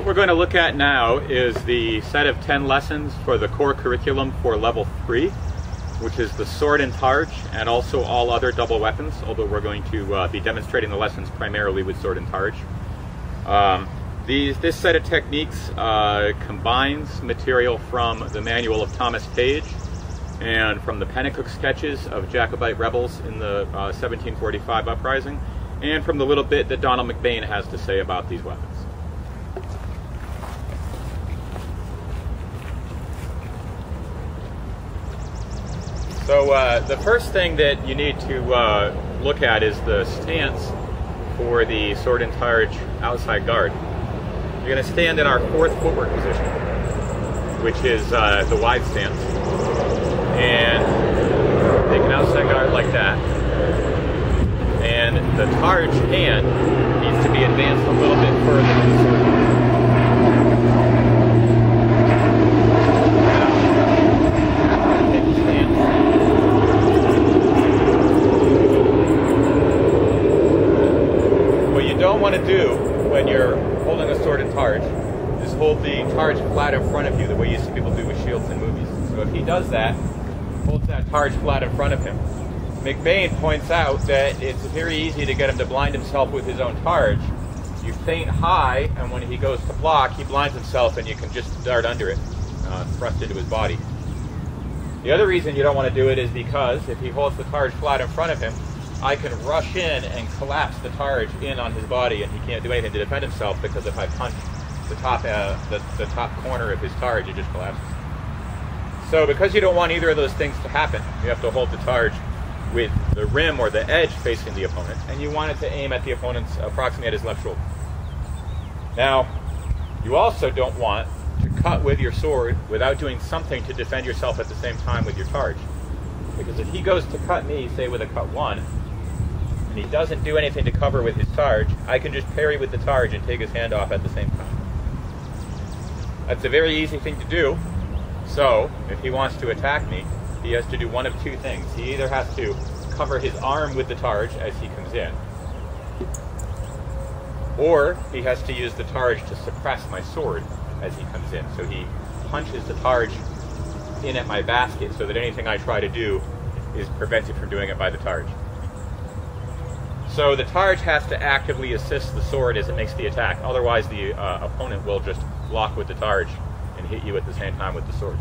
What we're going to look at now is the set of 10 lessons for the core curriculum for level 3, which is the sword and targe, and also all other double weapons, although we're going to be demonstrating the lessons primarily with sword and targe. This set of techniques combines material from the manual of Thomas Page and from the Pennacook sketches of Jacobite rebels in the 1745 uprising, and from the little bit that Donald McBane has to say about these weapons. So the first thing that you need to look at is the stance for the sword and targe outside guard. You're going to stand in our 4th footwork position, which is the wide stance. And take an outside guard like that. And the targe hand needs to be advanced a little bit further than the sword. What you don't want to do when you're holding a sword and targe is hold the targe flat in front of you the way you see people do with shields in movies. So if he does that, holds that targe flat in front of him, McBane points out that it's very easy to get him to blind himself with his own targe. You feint high, and when he goes to block, he blinds himself and you can just dart under it, thrust into his body. The other reason you don't want to do it is because if he holds the targe flat in front of him, I can rush in and collapse the targe in on his body, and he can't do anything to defend himself, because if I punch the top corner of his targe, it just collapses. So because you don't want either of those things to happen, you have to hold the targe with the rim or the edge facing the opponent, and you want it to aim at the opponent's approximately at his left shoulder. Now, you also don't want to cut with your sword without doing something to defend yourself at the same time with your targe. Because if he goes to cut me, say with a cut 1, and he doesn't do anything to cover with his targe, I can just parry with the targe and take his hand off at the same time. That's a very easy thing to do. So, if he wants to attack me, he has to do one of two things. He either has to cover his arm with the targe as he comes in, or he has to use the targe to suppress my sword as he comes in. So he punches the targe in at my basket so that anything I try to do is prevented from doing it by the targe. So the targe has to actively assist the sword as it makes the attack. Otherwise, the opponent will just block with the targe and hit you at the same time with the sword.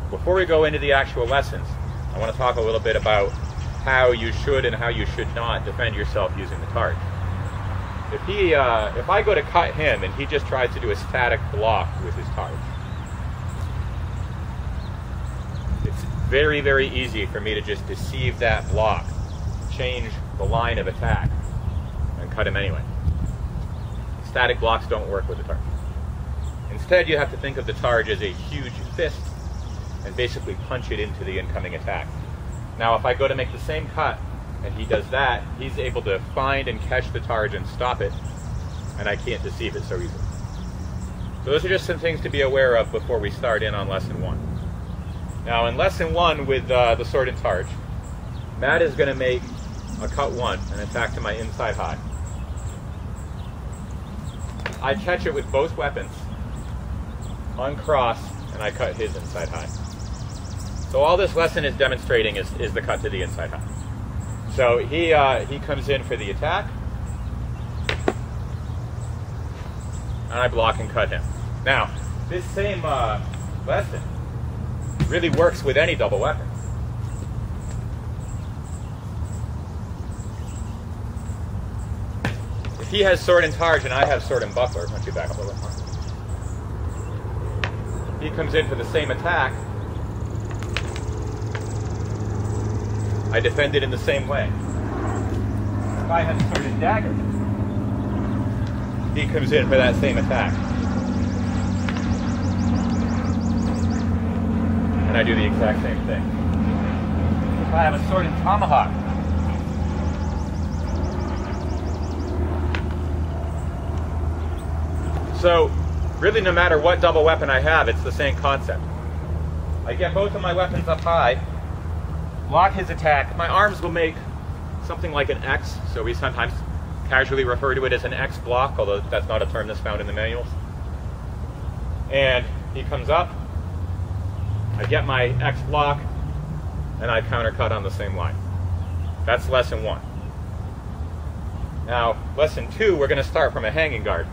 Before we go into the actual lessons, I want to talk a little bit about how you should and how you should not defend yourself using the targe. If I go to cut him and he just tries to do a static block with his targe, it's very, very easy for me to just deceive that block, change the line of attack, and cut him anyway. Static blocks don't work with the targe. Instead, you have to think of the targe as a huge fist and basically punch it into the incoming attack. Now, if I go to make the same cut and he does that, he's able to find and catch the targe and stop it, and I can't deceive it so easily. So those are just some things to be aware of before we start in on lesson 1. Now, in lesson 1 with the sword and targe, Matt is going to make a cut 1, an attack to my inside high. I catch it with both weapons, uncross, and I cut his inside high. So all this lesson is demonstrating is the cut to the inside high. So he comes in for the attack, and I block and cut him. Now, this same lesson really works with any double weapon. If he has sword and targe and I have sword and buckler, why don't you back up a little more? He comes in for the same attack, I defend it in the same way. If I have sword and dagger, he comes in for that same attack, and I do the exact same thing. If I have a sword and tomahawk, so really no matter what double weapon I have, it's the same concept. I get both of my weapons up high, block his attack. My arms will make something like an X, so we sometimes casually refer to it as an X block, although that's not a term that's found in the manuals. and he comes up, I get my X block, and I countercut on the same line. That's lesson 1. Now, lesson 2, we're going to start from a hanging guard.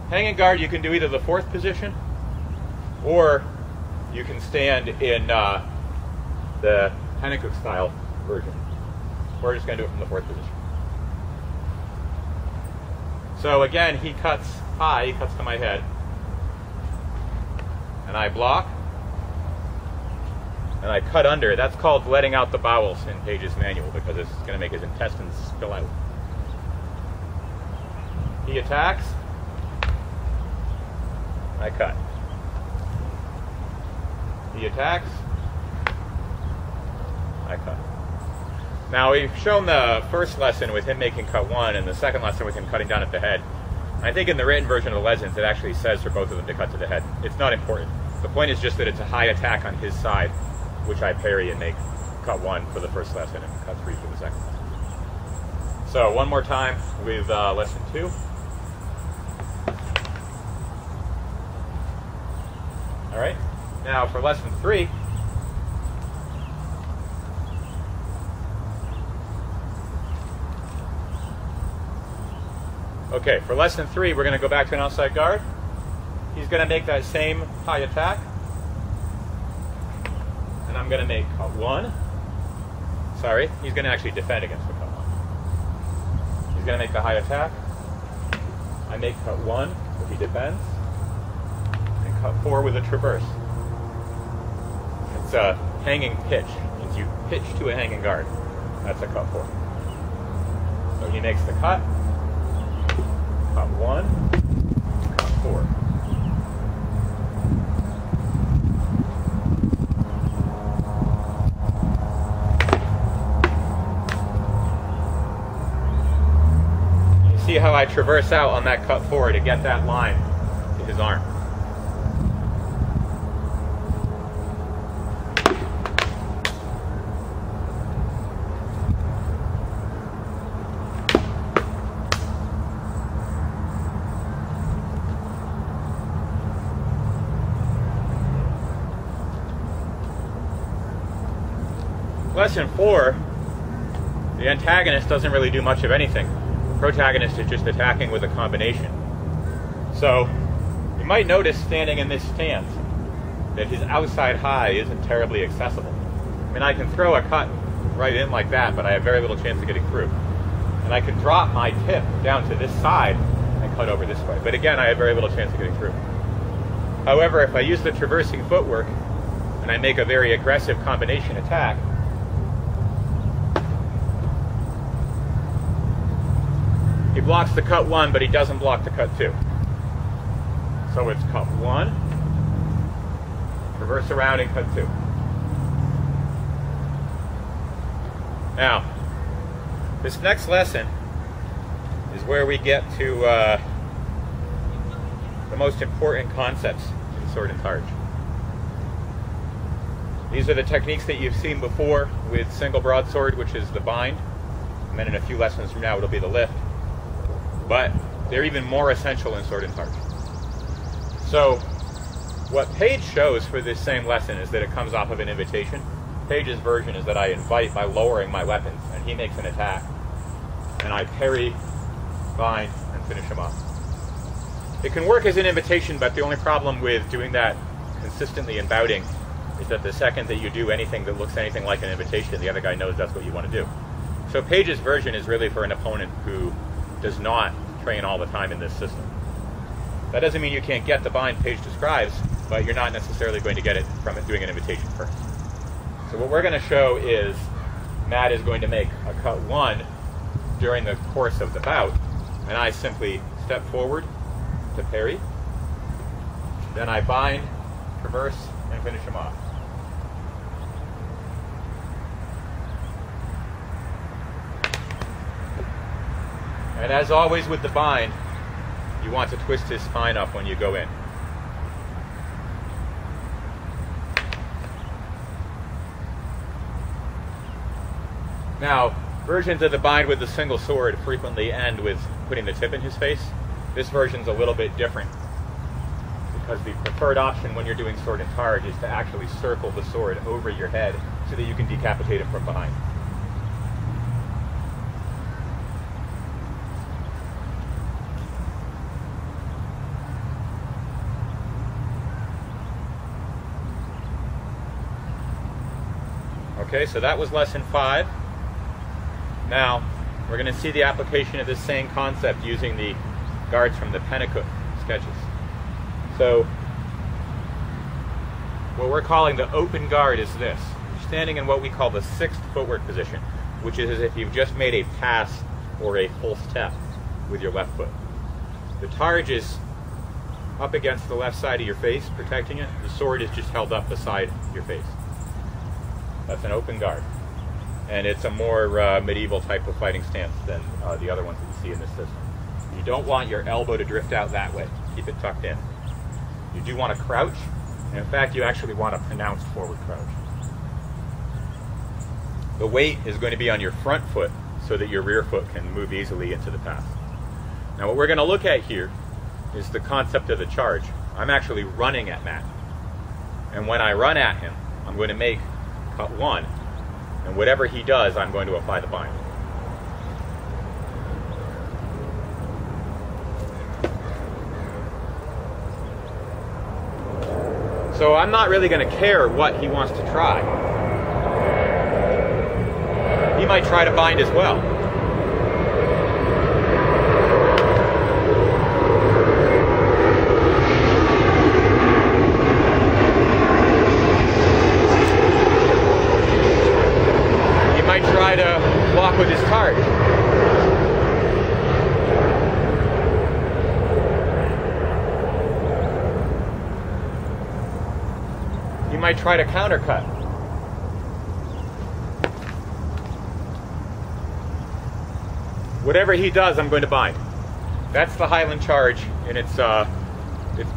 Hanging guard, you can do either the 4th position, or you can stand in the Hennecook style version. We're just going to do it from the 4th position. So again, he cuts high, he cuts to my head, and I block, and I cut under. That's called letting out the bowels in Page's manual, because it's going to make his intestines spill out. He attacks, I cut. He attacks, I cut. Now, we've shown the first lesson with him making cut 1 and the second lesson with him cutting down at the head. I think in the written version of the lessons, it actually says for both of them to cut to the head. It's not important. The point is just that it's a high attack on his side, which I parry and make cut 1 for the first lesson and cut 3 for the second lesson. So one more time with lesson 2. All right. Now for lesson 3, okay, for lesson 3, we're going to go back to an outside guard. He's going to make that same high attack. And I'm going to make cut 1. Sorry, he's going to actually defend against the cut 1. He's going to make the high attack. I make cut 1 if he defends. And cut 4 with a traverse. It's a hanging pitch. It means you pitch to a hanging guard. That's a cut 4. So he makes the cut. Cut 1, cut 4. You see how I traverse out on that cut 4 to get that line to his arm. Lesson 4, the antagonist doesn't really do much of anything. The protagonist is just attacking with a combination. So, you might notice standing in this stance that his outside high isn't terribly accessible. I mean, I can throw a cut right in like that, but I have very little chance of getting through. And I can drop my tip down to this side and cut over this way. But again, I have very little chance of getting through. However, if I use the traversing footwork and I make a very aggressive combination attack, he blocks the cut 1, but he doesn't block the cut 2. So it's cut 1, reverse around and cut 2. Now, this next lesson is where we get to the most important concepts in sword and targe. These are the techniques that you've seen before with single broadsword, which is the bind, and then in a few lessons from now it'll be the lift. But they're even more essential in sword and targe. So what Page shows for this same lesson is that it comes off of an invitation. Page's version is that I invite by lowering my weapons, and he makes an attack, and I parry, bind, and finish him off. It can work as an invitation, but the only problem with doing that consistently in bouting is that the second that you do anything that looks anything like an invitation, the other guy knows that's what you want to do. So Page's version is really for an opponent who does not train all the time in this system. That doesn't mean you can't get the bind Page describes, but you're not necessarily going to get it from doing an invitation first. So what we're going to show is Matt is going to make a cut 1 during the course of the bout, and I simply step forward to parry, then I bind, traverse, and finish him off. And as always with the bind, you want to twist his spine up when you go in. Now, versions of the bind with the single sword frequently end with putting the tip in his face. This version's a little bit different. because the preferred option when you're doing sword and targe is to actually circle the sword over your head so that you can decapitate him from behind. Okay, so that was lesson 5. Now, we're going to see the application of this same concept using the guards from the Pennacook sketches. So, what we're calling the open guard is this. You're standing in what we call the 6th footwork position, which is as if you've just made a pass or a full step with your left foot. The targe is up against the left side of your face, protecting it. The sword is just held up beside your face. That's an open guard. And it's a more medieval type of fighting stance than the other ones that you see in this system. You don't want your elbow to drift out that way. Keep it tucked in. You do want to crouch, and in fact you actually want a pronounced forward crouch. The weight is going to be on your front foot so that your rear foot can move easily into the path. Now what we're going to look at here is the concept of the charge. I'm actually running at Matt. And when I run at him, I'm going to make cut 1, and whatever he does, I'm going to apply the bind. So I'm not really going to care what he wants to try. He might try to bind as well. Try to block with his targe. He might try to countercut. Whatever he does, I'm going to bind. That's the Highland charge in it's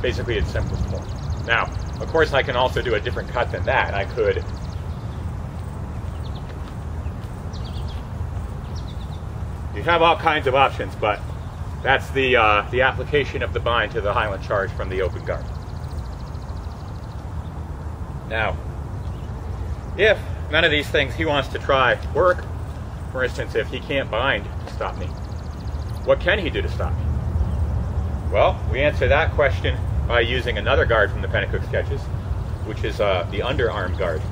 basically its simplest form. Now, of course, I can also do a different cut than that. I could You have all kinds of options, but that's the application of the bind to the Highland charge from the open guard. Now, if none of these things he wants to try work, for instance, if he can't bind to stop me, what can he do to stop me? Well, we answer that question by using another guard from the Pennacook sketches, which is the underarm guard.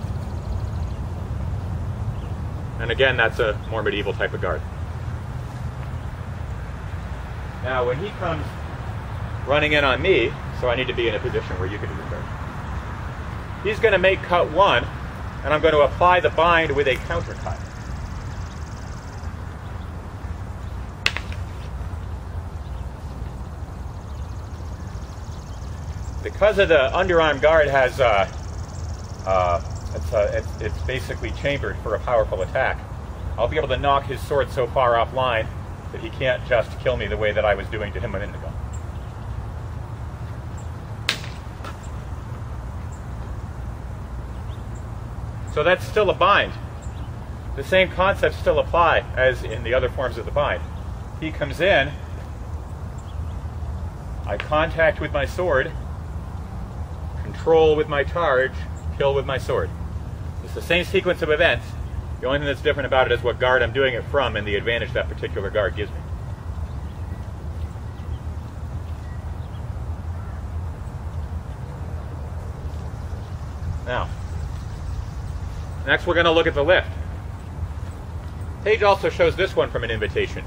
And again, that's a more medieval type of guard. Now, when he comes running in on me, so I need to be in a position where you can do the charge, he's going to make cut 1, and I'm going to apply the bind with a counter cut. Because of the underarm guard has, it's basically chambered for a powerful attack, I'll be able to knock his sword so far offline that he can't just kill me the way that I was doing to him a minute ago. So that's still a bind. The same concepts still apply as in the other forms of the bind. He comes in, I contact with my sword, control with my charge, kill with my sword. It's the same sequence of events. The only thing that's different about it is what guard I'm doing it from and the advantage that particular guard gives me. Now, next we're going to look at the lift. Page also shows this one from an invitation,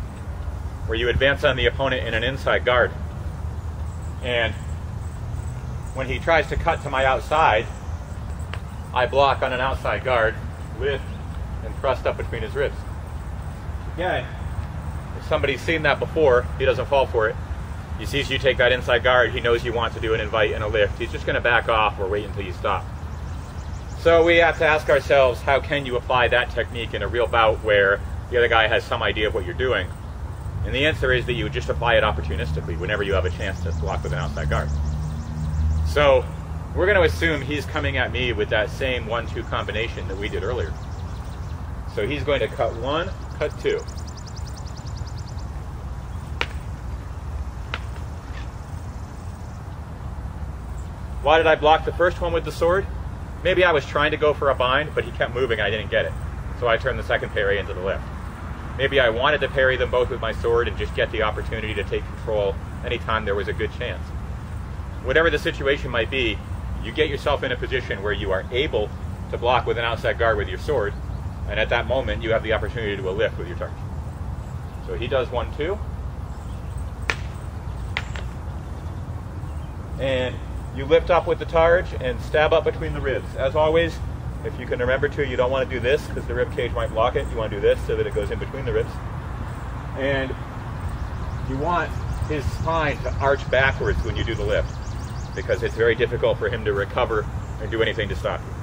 where you advance on the opponent in an inside guard. And when he tries to cut to my outside, I block on an outside guard, lift, and thrust up between his ribs. Again, if somebody's seen that before, he doesn't fall for it. He sees you take that inside guard, he knows you want to do an invite and a lift. He's just going to back off or wait until you stop. So we have to ask ourselves, how can you apply that technique in a real bout where the other guy has some idea of what you're doing? And the answer is that you would just apply it opportunistically whenever you have a chance to block with an outside guard. So we're going to assume he's coming at me with that same 1-2 combination that we did earlier. So he's going to cut 1, cut 2. Why did I block the first one with the sword? Maybe I was trying to go for a bind, but he kept moving and I didn't get it. So I turned the second parry into the lift. Maybe I wanted to parry them both with my sword and just get the opportunity to take control anytime there was a good chance. Whatever the situation might be, you get yourself in a position where you are able to block with an outside guard with your sword, and at that moment you have the opportunity to do a lift with your Targe. So he does 1-2. And you lift up with the Targe and stab up between the ribs. As always, if you can remember to, you don't want to do this because the rib cage might block it. You want to do this so that it goes in between the ribs. And you want his spine to arch backwards when you do the lift, because it's very difficult for him to recover and do anything to stop you.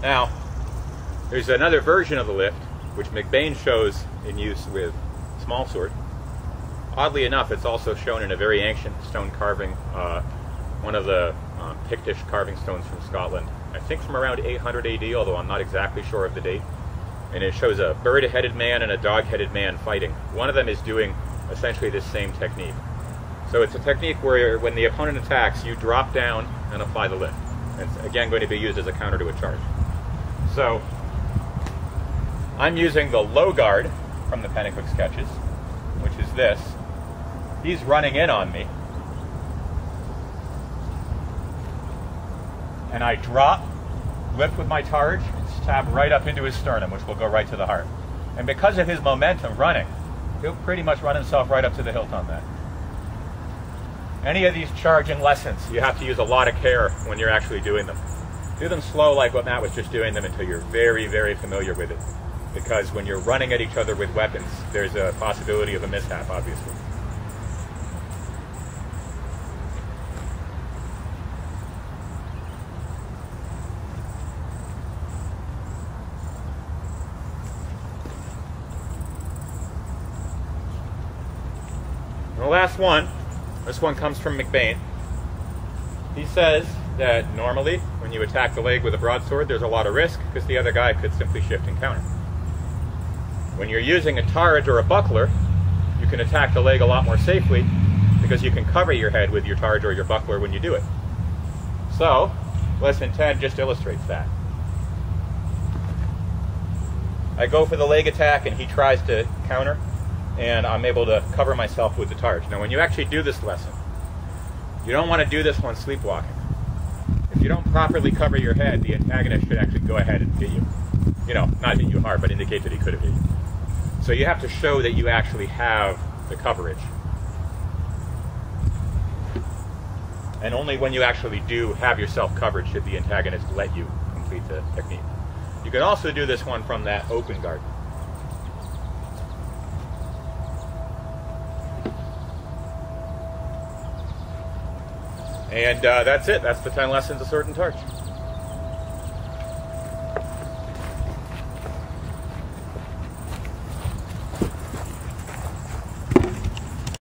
Now, there's another version of the lift, which McBane shows in use with small sword. Oddly enough, it's also shown in a very ancient stone carving, one of the Pictish carving stones from Scotland, I think from around 800 AD, although I'm not exactly sure of the date. And it shows a bird-headed man and a dog-headed man fighting. One of them is doing essentially this same technique. So it's a technique where when the opponent attacks, you drop down and apply the lift. And it's again going to be used as a counter to a charge. So I'm using the low guard from the Pennycook sketches, which is this. He's running in on me. And I drop, lift with my Targe, and stab right up into his sternum, which will go right to the heart. And because of his momentum running, he'll pretty much run himself right up to the hilt on that. Any of these charging lessons, you have to use a lot of care when you're actually doing them. Do them slow like what Matt was just doing them until you're very, very familiar with it. Because when you're running at each other with weapons, there's a possibility of a mishap, obviously. And the last one, this one comes from McBane. He says that normally, when you attack the leg with a broadsword, there's a lot of risk because the other guy could simply shift and counter. When you're using a Targe or a buckler, you can attack the leg a lot more safely because you can cover your head with your Targe or your buckler when you do it. So, lesson 10 just illustrates that. I go for the leg attack and he tries to counter, and I'm able to cover myself with the Targe. Now when you actually do this lesson, you don't want to do this one sleepwalking. If you don't properly cover your head, the antagonist should actually go ahead and hit you. You know, not hit you hard, but indicate that he could have hit you. So you have to show that you actually have the coverage. And only when you actually do have yourself covered should the antagonist let you complete the technique. You can also do this one from that open guard. And that's it. That's the 10 lessons of Sword and Targe.